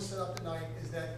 this set up tonight is that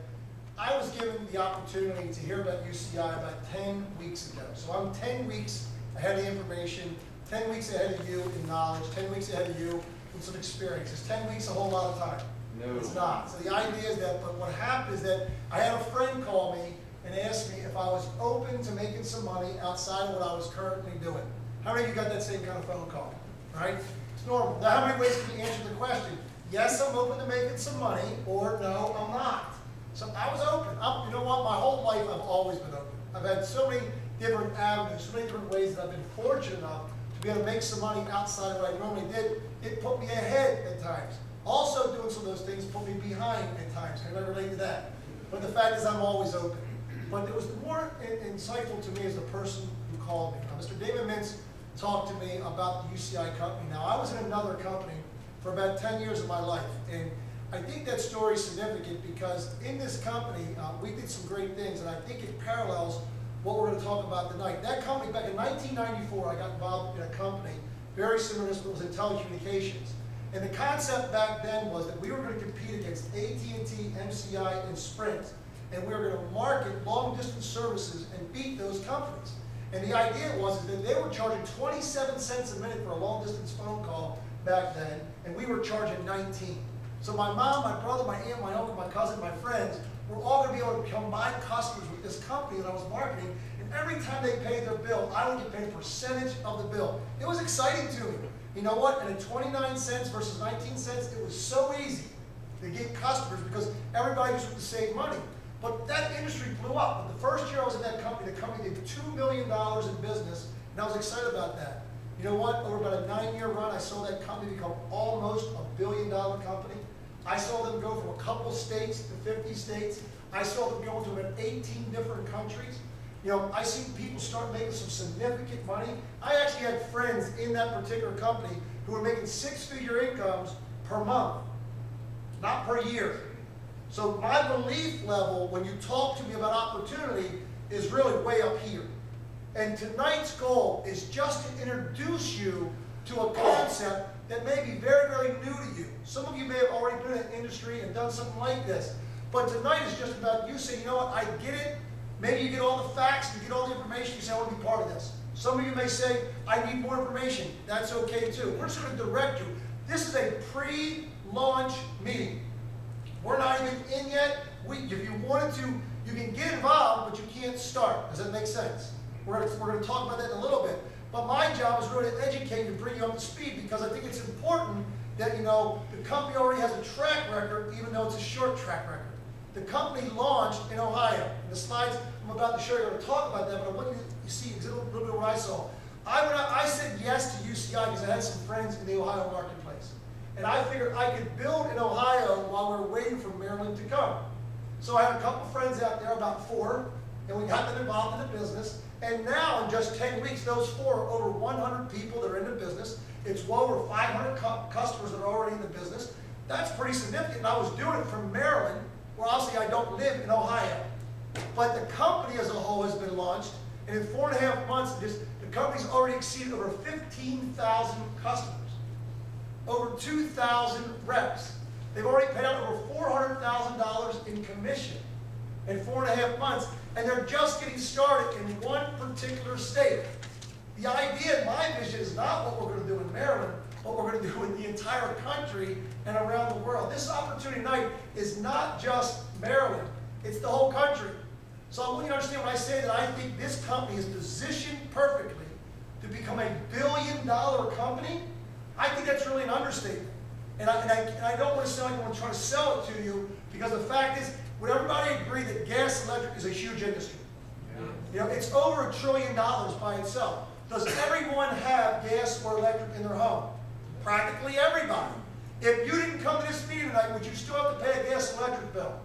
I was given the opportunity to hear about UCI about 10 weeks ago. So I'm 10 weeks ahead of the information, 10 weeks ahead of you in knowledge, 10 weeks ahead of you with some experience. Is 10 weeks a whole lot of time? No. It's not. So the idea is that, but what happened is that I had a friend call me and asked me if I was open to making some money outside of what I was currently doing. How many of you got that same kind of phone call? Right? It's normal. Now, how many ways can you answer the question? Yes, I'm open to making some money, or no, I'm not. So I was open. You know what? My whole life, I've always been open. I've had so many different avenues, so many different ways that I've been fortunate enough to be able to make some money outside of what I normally did. It put me ahead at times. Also, doing some of those things put me behind at times. Can I relate to that? But the fact is, I'm always open. But it was more insightful to me as the person who called me. Now, Mr. Damon Mintz talked to me about the UCI company. Now, I was in another company for about 10 years of my life. And I think that story is significant because in this company, we did some great things, and I think it parallels what we're going to talk about tonight. That company, back in 1994, I got involved in a company very similar to this, but it was in telecommunications. And the concept back then was that we were going to compete against AT&T, MCI, and Sprint, and we were going to market long-distance services and beat those companies. And the idea was that they were charging 27 cents a minute for a long-distance phone call back then, and we were charging 19. So my mom, my brother, my aunt, my uncle, my cousin, my friends were all going to be able to become my customers with this company that I was marketing. And every time they paid their bill, I would get paid a percentage of the bill. It was exciting to me. You know what? And at 29 cents versus 19 cents, it was so easy to get customers because everybody was with the same money. But that industry blew up. But the first year I was in that company, the company did $2 million in business, and I was excited about that. You know what? Over about a 9-year run, I saw that company become almost $1 billion company. I saw them go from a couple states to 50 states. I saw them go into about 18 different countries. You know, I seen people start making some significant money. I actually had friends in that particular company who were making 6-figure incomes per month, not per year. So my belief level when you talk to me about opportunity is really way up here. And tonight's goal is just to introduce you to a concept that may be very, very new to you. Some of you may have already been in the industry and done something like this. But tonight is just about you saying, you know what, I get it. Maybe you get all the facts, you get all the information, you say, I want to be part of this. Some of you may say, I need more information. That's okay too. We're just going to direct you. This is a pre-launch meeting. We're not even in yet. If you wanted to, you can get involved, but you can't start. Does that make sense? We're going to talk about that in a little bit. But my job is really to educate and bring you up to speed because I think it's important that, you know, the company already has a track record, even though it's a short track record. The company launched in Ohio. And the slides I'm about to show you are going to talk about that, but I want you to see a little bit of what I saw. I said yes to UCI because I had some friends in the Ohio marketplace. And I figured I could build in Ohio while we were waiting for Maryland to come. So I had a couple friends out there, about 4, and we got them involved in the business. And now in just 10 weeks, those 4 are over 100 people that are in the business. It's well over 500 customers that are already in the business. That's pretty significant. And I was doing it from Maryland, where obviously I don't live in Ohio. But the company as a whole has been launched, and in 4.5 months, the company's already exceeded over 15,000 customers, over 2,000 reps. They've already paid out over $400,000 in commission in 4.5 months, and they're just getting started in one particular state. The idea, my vision, is not what we're going to do in Maryland, what we're going to do in the entire country and around the world. This opportunity tonight is not just Maryland, it's the whole country. So I want you to understand when I say that I think this company is positioned perfectly to become a billion-dollar company. I think that's really an understatement. And I don't want to sound like I want to try to sell it to you because the fact is, would everybody agree that gas and electric is a huge industry? Yeah. You know, it's over $1 trillion by itself. Does everyone have gas or electric in their home? Practically everybody. If you didn't come to this meeting tonight, would you still have to pay a gas and electric bill?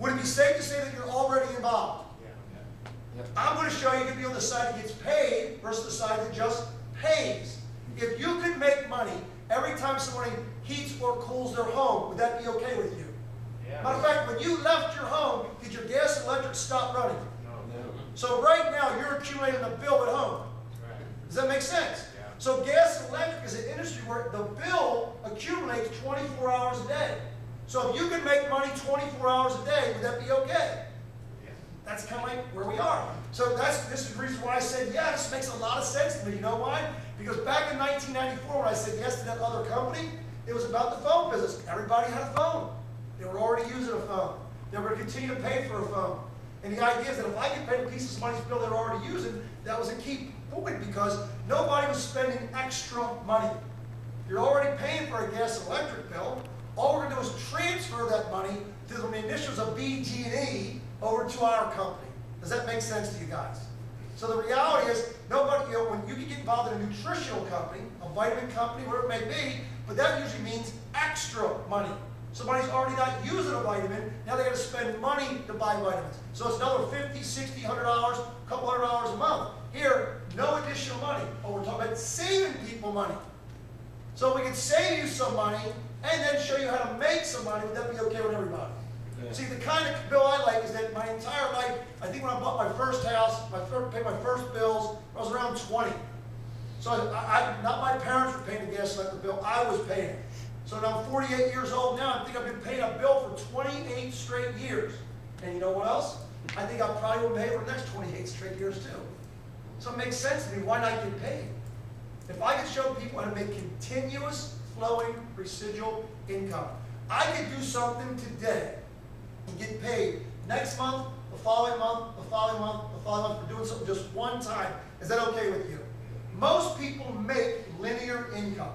Would it be safe to say that you're already involved? Yeah. I'm going to show you to be on the side that gets paid versus the side that just pays. If you could make money every time somebody heats or cools their home, would that be okay with you? Yeah. Matter of fact, when you left your home, did your gas and electric stop running? No. So right now, you're accumulating a bill at home. Right. Does that make sense? Yeah. So gas and electric is an industry where the bill accumulates 24 hours a day. So if you can make money 24 hours a day, would that be okay? That's kind of like where we are. So this is the reason why I said, yeah, this makes a lot of sense to me. You know why? Because back in 1994, when I said yes to that other company, it was about the phone business. Everybody had a phone. They were already using a phone. They were going to continue to pay for a phone. And the idea is that if I could pay the piece of somebody's bill they were already using, that was a key point because nobody was spending extra money. You're already paying for a gas and electric bill. All we're going to do is transfer that money to the initials of BG&E over to our company. Does that make sense to you guys? So the reality is, nobody, when you can get involved in a nutritional company, a vitamin company, whatever it may be, but that usually means extra money. Somebody's already not using a vitamin, now they got to spend money to buy vitamins. So it's another $50, $60, $100, a couple $100 a month. Here, no additional money. Oh, we're talking about saving people money. So we can save you some money and then show you how to make some money. Would that be okay with everybody? Yeah. See, the kind of bill I like is that my entire life, I think when I bought my first house, paid my first bills, I was around 20. So not my parents were paying the gas and electric bill, I was paying it. So now I'm 48 years old now, I think I've been paying a bill for 28 straight years. And you know what else? I think I probably will pay for the next 28 straight years too. So it makes sense to me, why not get paid? If I could show people how to make continuous flowing residual income, I could do something today and get paid next month, the following month, the following month, the following month for doing something just one time. Is that okay with you? Most people make linear income.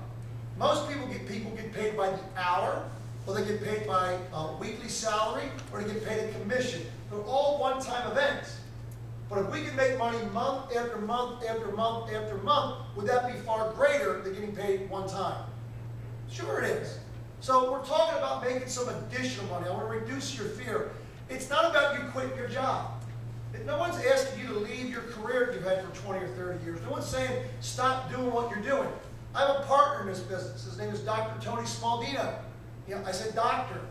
Most people get paid by the hour, or they get paid by a weekly salary, or they get paid a commission. They're all one-time events. But if we can make money month after month after month after month, would that be far greater than getting paid one time? Sure it is. So we're talking about making some additional money. I want to reduce your fear. It's not about you quitting your job. No one's asking you to leave your career that you've had for 20 or 30 years. No one's saying stop doing what you're doing. I have a partner in this business. His name is Dr. Tony Smaldino. I said doctor.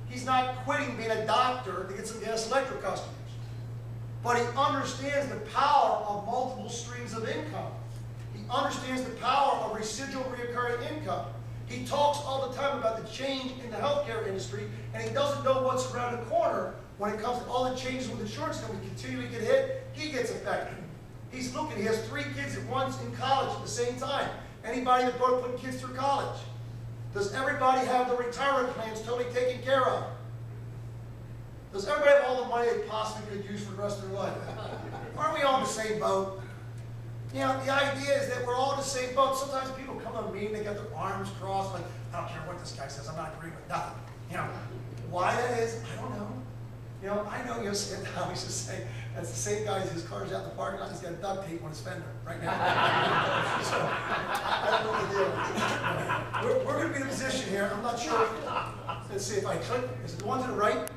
He's not quitting being a doctor to get some gas and electric customers. But he understands the power of multiple streams of income. He understands the power of residual recurring income. He talks all the time about the change in the healthcare industry, and he doesn't know what's around the corner when it comes to all the changes with insurance companies continually get hit. He gets affected. He's looking, he has 3 kids at once in college at the same time. Anybody that's going to put kids through college? Does everybody have the retirement plans totally taken care of? Does everybody have all the money they possibly could use for the rest of their life? Aren't we all in the same boat? The idea is that we're all in the same boat. Sometimes people come to a meeting, they got their arms crossed, like, I don't care what this guy says, I'm not agreeing with nothing. Why that is, I don't know. I know you'll sit down, he's just saying, that's the same guy whose car's out in the parking lot, he's got duct tape on his fender right now. So, I don't know what to do. We're going to be in a position here, I'm not sure. Let's see if I click, is it the one to the right?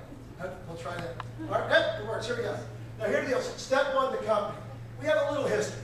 We'll try that. All right, yep, it works, here we go. Now here's the deal, step 1, the company. We have a little history.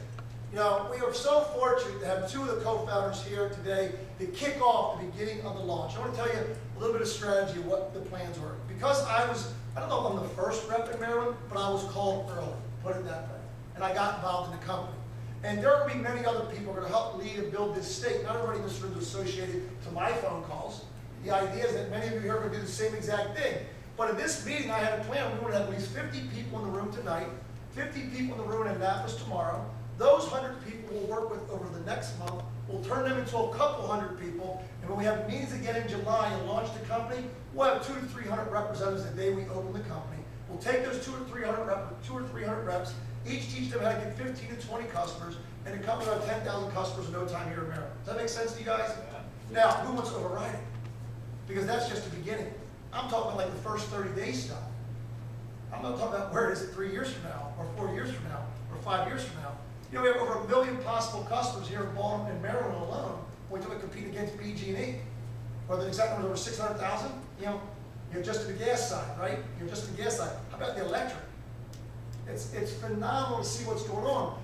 We are so fortunate to have 2 of the co-founders here today to kick off the beginning of the launch. I want to tell you a little bit of strategy of what the plans were. Because I don't know if I'm the first rep in Maryland, but I was called early, put it that way. And I got involved in the company. And there are going to be many other people who are going to help lead and build this state. Not everybody in this room is associated to my phone calls. The idea is that many of you here are going to do the same exact thing. But in this meeting, I had a plan. We want to have at least 50 people in the room tonight, 50 people in the room in Annapolis tomorrow. Those 100 people we'll work with over the next month. We'll turn them into a couple hundred people. And when we have meetings again in July and launch the company, we'll have 200 to 300 representatives the day we open the company. We'll take those 200 or 300 reps, each teach them how to get 15 to 20 customers, and the company will have 10,000 customers in no time here in Maryland. Does that make sense to you guys? Yeah. Now, who wants to override it? Because that's just the beginning. I'm talking about like the first 30 days stuff. I'm not talking about where it is 3 years from now, or 4 years from now, or 5 years from now. We have over 1 million possible customers here in Baltimore and Maryland alone when we compete against BG&E. Or the exact number is over 600,000. Just to the gas side, right? Just to the gas side. How about the electric? It's phenomenal to see what's going on.